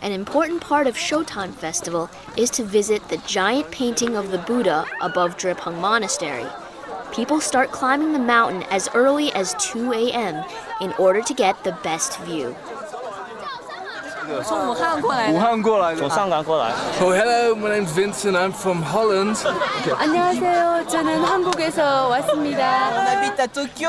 An important part of Shotan Festival is to visit the giant painting of the Buddha above Drepung Monastery. People start climbing the mountain as early as 2 a.m. in order to get the best view. Oh, hello, my name's Vincent. I'm from Holland. 안녕하세요. 저는 한국에서 왔습니다. On habite à Tokyo,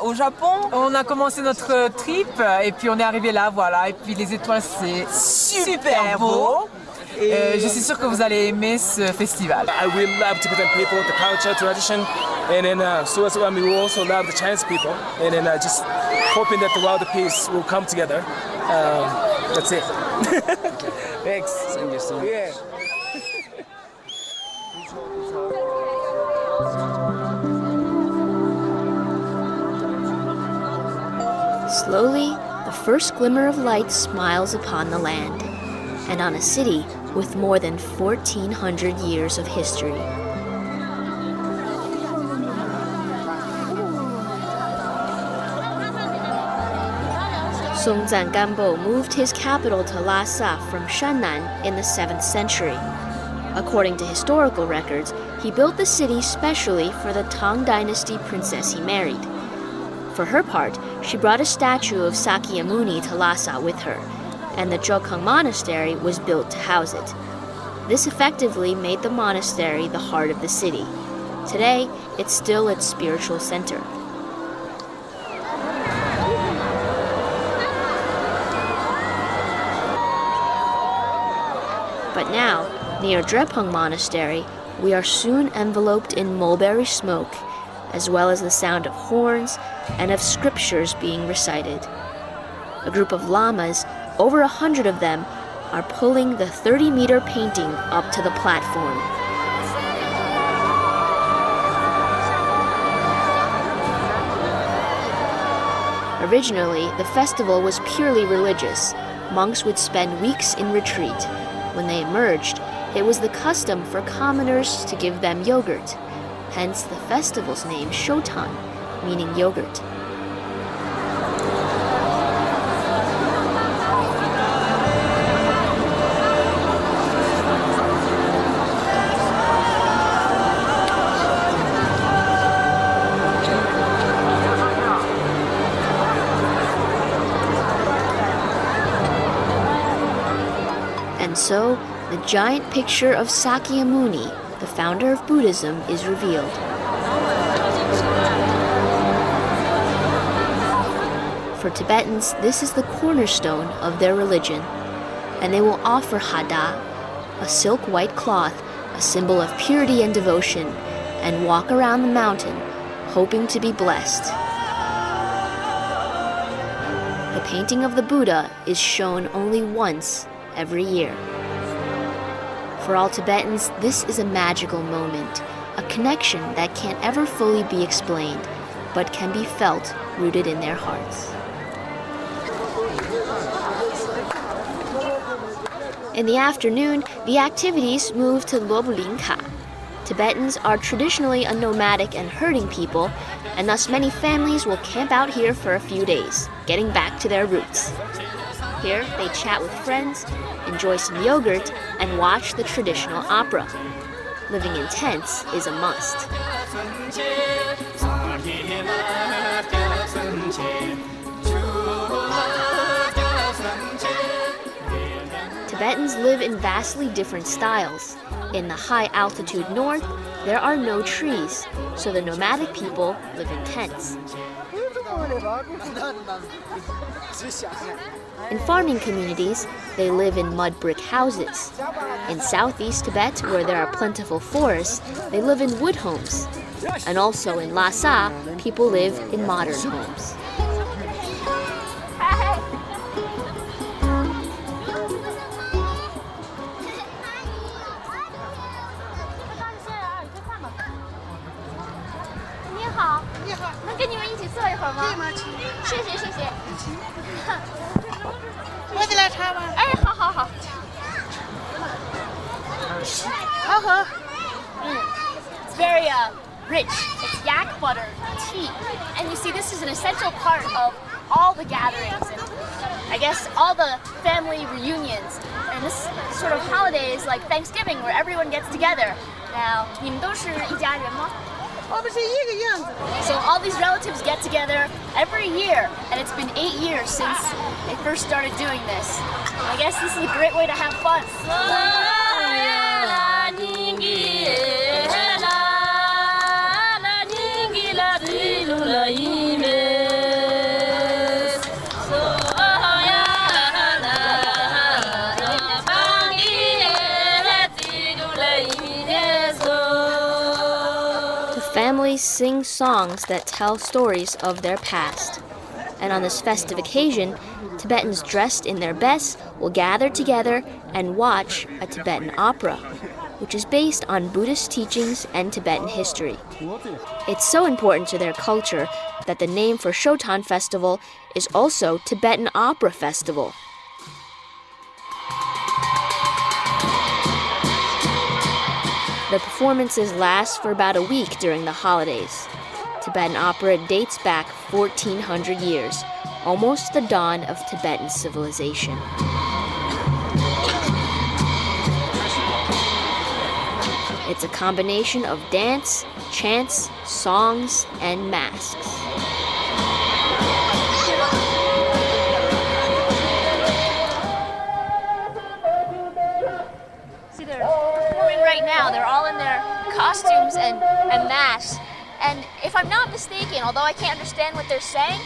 au Japon. On a commencé notre trip et puis on est arrivé là, voilà. Et puis les étoiles, c'est super beau. Je suis sûre que vous allez aimer ce festival. I really love Tibetan people, the culture, tradition, and then we also love the Chinese people, and then just hoping that the world peace will come together. That's it. Thanks. Thank you so much. Yeah. Slowly, the first glimmer of light smiles upon the land, and on a city with more than 1,400 years of history. Songtsen Gampo moved his capital to Lhasa from Shannan in the 7th century. According to historical records, he built the city specially for the Tang Dynasty princess he married. For her part, she brought a statue of Sakyamuni to Lhasa with her, and the Drepung Monastery was built to house it. This effectively made the monastery the heart of the city. Today, it's still its spiritual center. But now, near Drepung Monastery, we are soon enveloped in mulberry smoke, as well as the sound of horns and of scriptures being recited. A group of lamas, over 100 of them, are pulling the 30-meter painting up to the platform. Originally, the festival was purely religious. Monks would spend weeks in retreat. When they emerged, it was the custom for commoners to give them yogurt, hence the festival's name Shotan, meaning yogurt. And so, the giant picture of Sakyamuni, the founder of Buddhism, is revealed. For Tibetans, this is the cornerstone of their religion, and they will offer hada, a silk white cloth, a symbol of purity and devotion, and walk around the mountain, hoping to be blessed. The painting of the Buddha is shown only once every year. For all Tibetans, this is a magical moment, a connection that can't ever fully be explained, but can be felt rooted in their hearts. In the afternoon, the activities move to Lobulinka. Tibetans are traditionally a nomadic and herding people, and thus many families will camp out here for a few days, getting back to their roots. Here, they chat with friends, enjoy some yogurt, and watch the traditional opera. Living in tents is a must. Tibetans live in vastly different styles. In the high-altitude north, there are no trees, so the nomadic people live in tents. In farming communities, they live in mud brick houses. In southeast Tibet, where there are plentiful forests, they live in wood homes. And also in Lhasa, people live in modern homes. It's very rich. It's yak butter tea. And you see, this is an essential part of all the gatherings. I guess, all the family reunions. And this sort of holiday is like Thanksgiving, where everyone gets together. Now, 你们都是一家人吗？ So all these relatives get together every year, and it's been 8 years since they first started doing this. I guess this is a great way to have fun. Families sing songs that tell stories of their past. And on this festive occasion, Tibetans dressed in their best will gather together and watch a Tibetan opera, which is based on Buddhist teachings and Tibetan history. It's so important to their culture that the name for Shotan Festival is also Tibetan Opera Festival. The performances last for about a week during the holidays. Tibetan opera dates back 1,400 years, almost the dawn of Tibetan civilization. It's a combination of dance, chants, songs, and masks. See, they're performing right now. They're all in their costumes and masks. And if I'm not mistaken, although I can't understand what they're saying,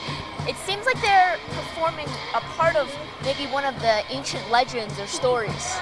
it seems like they're performing a part of maybe one of the ancient legends or stories.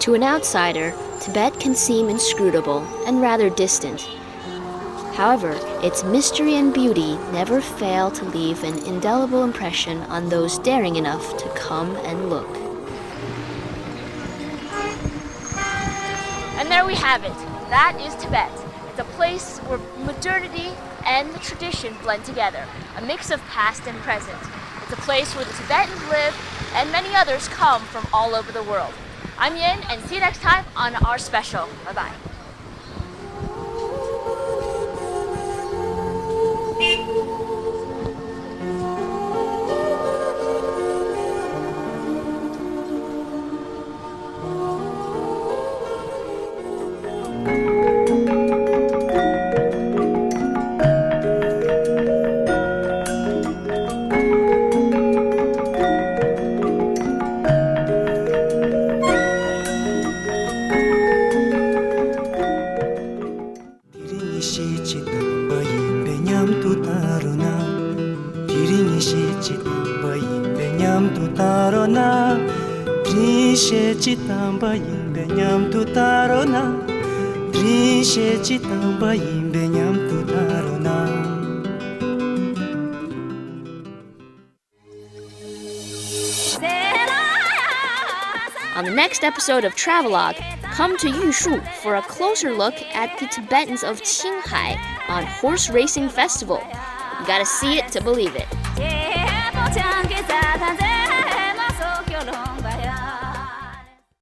To an outsider, Tibet can seem inscrutable and rather distant. However, its mystery and beauty never fail to leave an indelible impression on those daring enough to come and look. And there we have it. That is Tibet. It's a place where modernity and the tradition blend together, a mix of past and present. It's a place where the Tibetans live and many others come from all over the world. I'm Yin, and see you next time on our special. Bye-bye. Chitamba imbe nyam tu tarona, Drishe chitamba imbe nyam tu tarona. On the next episode of Travelogue, come to Yushu for a closer look at the Tibetans of Qinghai on Horse Racing Festival. You gotta see it to believe it.